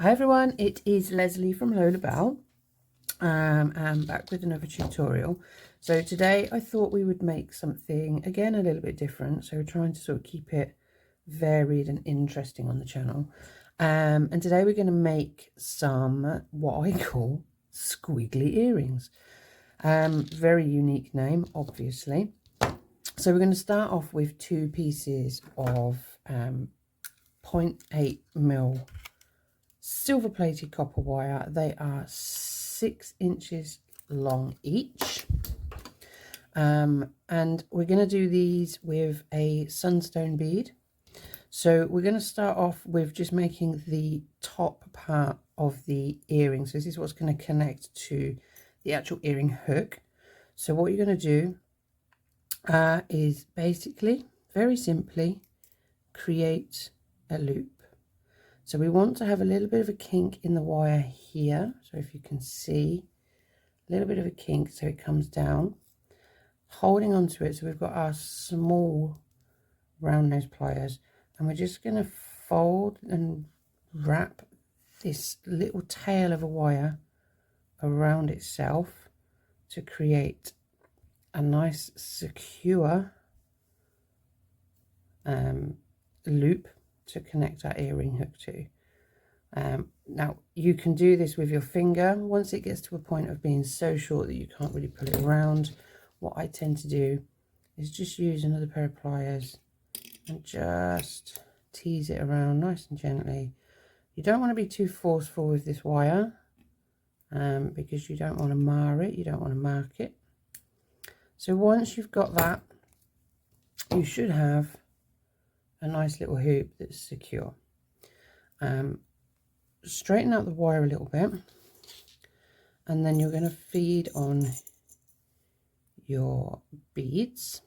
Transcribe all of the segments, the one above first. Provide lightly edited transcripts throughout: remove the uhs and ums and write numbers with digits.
Hi everyone, it is Leslie from Lola Bell. I'm back with another tutorial. So today I thought we would make something again a little bit different. So we're trying to sort of keep it varied and interesting on the channel. And today we're going to make some what I call squiggly earrings. Very unique name, obviously. So we're going to start off with 2 pieces of 0.8mm silver plated copper wire. They are 6 inches long each, and we're going to do these with a sunstone bead. So we're going to start off with just making the top part of the earring. So this is what's going to connect to the actual earring hook. So what you're going to do is basically, very simply, create a loop. So we want to have a little bit of a kink in the wire here. So if you can see, a little bit of a kink so it comes down. Holding onto it, so we've got our small round nose pliers. And we're just going to fold and wrap this little tail of a wire around itself to create a nice secure loop to connect our earring hook to. Now you can do this with your finger. Once it gets to a point of being so short that you can't really pull it around, what I tend to do is just use another pair of pliers and just tease it around nice and gently. You don't want to be too forceful with this wire because you don't want to mar it, you don't want to mark it. So once you've got that, you should have a nice little hoop that's secure. Straighten out the wire a little bit, and then you're going to feed on your beads.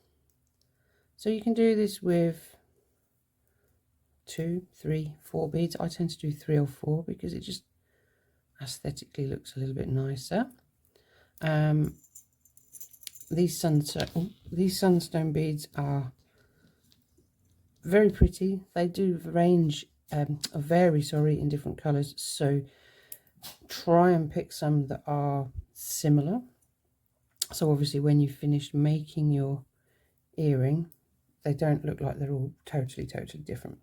So you can do this with 2, 3, 4 beads. I tend to do 3 or 4 because it just aesthetically looks a little bit nicer. These sunstone beads are very pretty. They do vary in different colors, so try and pick some that are similar. So obviously when you finished making your earring, they don't look like they're all totally different.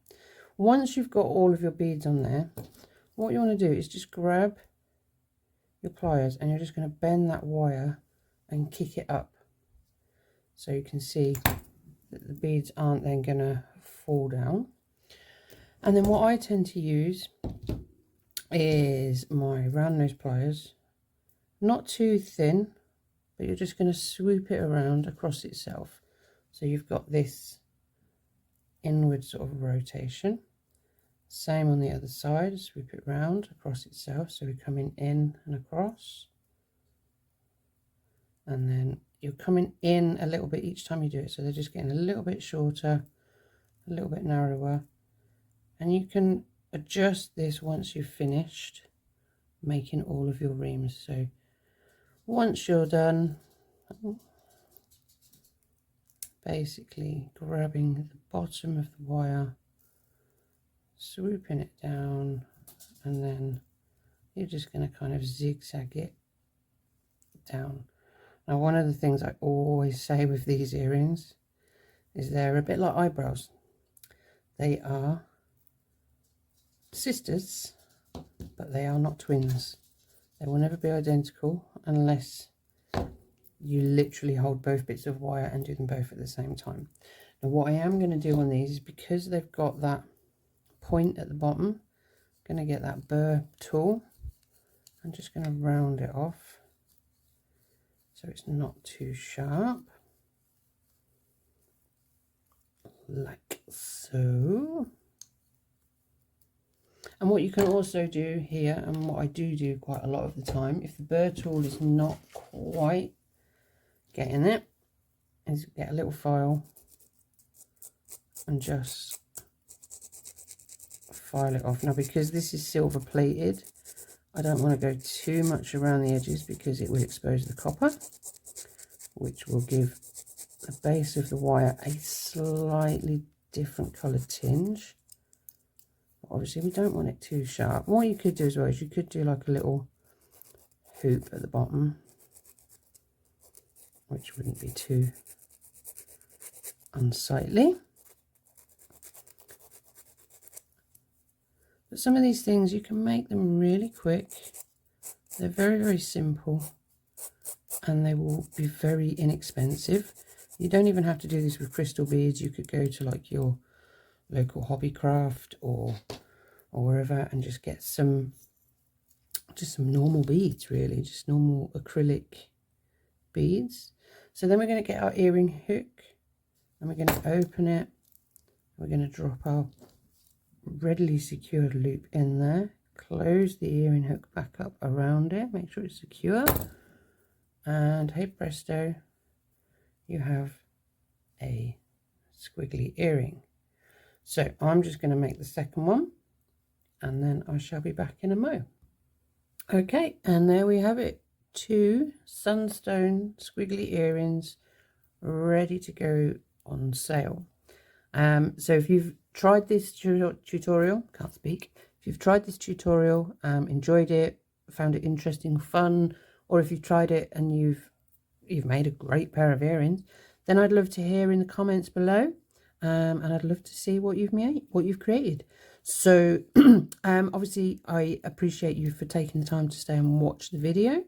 Once you've got all of your beads on there, what you want to do is just grab your pliers and you're just going to bend that wire and kick it up, so you can see that the beads aren't then going to fall down. And then what I tend to use is my round nose pliers, not too thin, but you're just going to swoop it around across itself. So you've got this inward sort of rotation. Same on the other side, swoop it round across itself. So we're coming in and across. And then you're coming in a little bit each time you do it. So they're just getting a little bit shorter, a little bit narrower. And you can adjust this once you've finished making all of your reams. So once you're done, basically grabbing the bottom of the wire, swooping it down, and then you're just going to kind of zigzag it down. Now, one of the things I always say with these earrings is they're a bit like eyebrows. They are sisters, but they are not twins. They will never be identical unless you literally hold both bits of wire and do them both at the same time. Now what I am going to do on these is, because they've got that point at the bottom, I'm going to get that burr tool. I'm just going to round it off so it's not too sharp, like so. And what you can also do here, and what I do quite a lot of the time, if the burr tool is not quite getting it, is get a little file and just file it off. Now, because this is silver plated, I don't want to go too much around the edges because it will expose the copper, which will give the base of the wire a slightly different coloured tinge. Obviously we don't want it too sharp. What you could do as well is you could do like a little hoop at the bottom, which wouldn't be too unsightly. But some of these things you can make them really quick. They're very, very simple and they will be very inexpensive. You don't even have to do this with crystal beads. You could go to like your local Hobbycraft or wherever and just get just some normal beads, really, just normal acrylic beads. So then we're going to get our earring hook and we're going to open it. We're going to drop our readily secured loop in there, close the earring hook back up around it, make sure it's secure, and hey presto, you have a squiggly earring. So I'm just going to make the second one and then I shall be back in a mo. Okay, and there we have it, 2 sunstone squiggly earrings ready to go on sale. So if you've tried this tutorial, can't speak, if you've tried this tutorial, enjoyed it, found it interesting, fun, or if you've tried it and you've made a great pair of earrings, then I'd love to hear in the comments below, and I'd love to see what you've made, what you've created. So obviously I appreciate you for taking the time to stay and watch the video,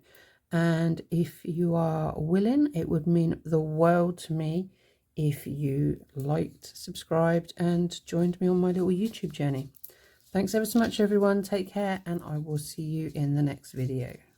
and if you are willing, it would mean the world to me if you liked, subscribed and joined me on my little YouTube journey. Thanks ever so much everyone, take care, and I will see you in the next video.